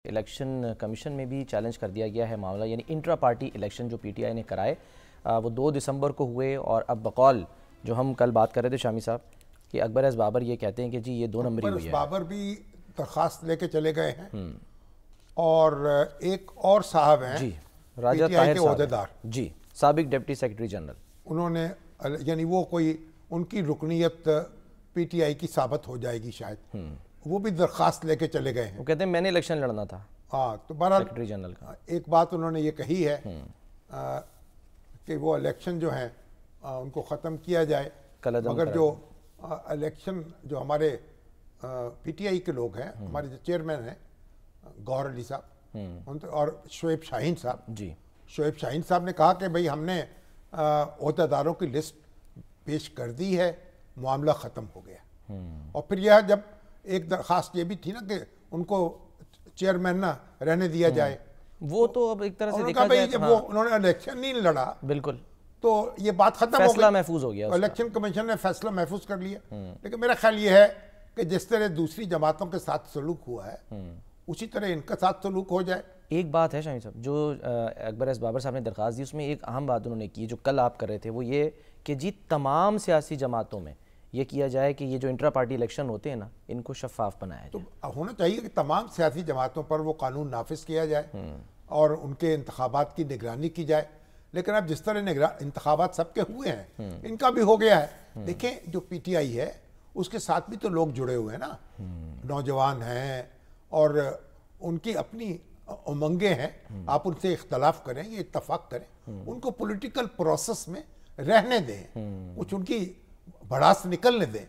Election commission में भी challenge कर दिया गया है मामला, यानी इंट्रा पार्टी इलेक्शन जो पीटीआई ने कराए वो 2 दिसंबर को हुए। और अब बकौल जो हम कल बात कर रहे थे शामी साहब कि अकबर एस बाबर ये कहते हैं कि जी ये 2 नंबरी हुई है। बाबर भी दरखास्त लेके चले गए हैं और एक और साहब हैं जी, राजा ताहिर के ओहदेदार जी, साबिक डिप्टी सेक्रेटरी जनरल, उन्होंने यानी वो कोई उनकी रुकनीत पीटीआई की साबित हो जाएगी शायद, वो भी दरखास्त लेके चले गए हैं। वो कहते हैं मैंने इलेक्शन लड़ना था। हाँ, तो बहरहाल सेक्रेटरी जनरल का एक बात उन्होंने ये कही है कि वो इलेक्शन जो है उनको ख़त्म किया जाए, मगर जो इलेक्शन जो हमारे पीटीआई के लोग हैं, हमारे जो चेयरमैन हैं गौहर अली साहब और शोएब शाहीन साहब जी, शोएब शाहीन साहब ने कहा कि भाई हमने ओहदेदारों की लिस्ट पेश कर दी है, मामला ख़त्म हो गया। और फिर यह जब एक दरखास्त ये भी थी ना कि उनको चेयरमैन ना रहने दिया जाए, वो तो अब एक तरह से देखा जाए जब वो उन्होंने इलेक्शन नहीं लड़ा, बिल्कुल, तो ये बात खत्म हो गई, फैसला महफूज हो गया, इलेक्शन कमीशन ने फैसला महफूज कर लिया। लेकिन मेरा ख्याल ये है कि जिस तरह दूसरी जमातों के साथ सलूक हुआ है उसी तरह इनका साथ सलूक हो जाए। एक बात है शामी साहब, जो अकबर एस बाबर साहब ने दरख्वास्त दी उसमें एक अहम बात उन्होंने की जो कल आप कर रहे थे, वो ये कि जी तमाम सियासी जमातों में ये किया जाए कि ये जो इंट्रा पार्टी इलेक्शन होते हैं ना, इनको शफाफ बनाया जाए। तो होना चाहिए कि तमाम सियासी जमातों पर वो कानून नाफिज किया जाए और उनके इंतखाबात की निगरानी की जाए। लेकिन अब जिस तरह इंतखाबात सबके हुए हैं, इनका भी हो गया है। देखें, जो पीटीआई है उसके साथ भी तो लोग जुड़े हुए हैं ना, नौजवान हैं और उनकी अपनी उमंगें हैं। आप उनसे इख्तलाफ करें या इत्तफाक करें, उनको पॉलिटिकल प्रोसेस में रहने दें, कुछ उनकी भड़ास निकलने दें।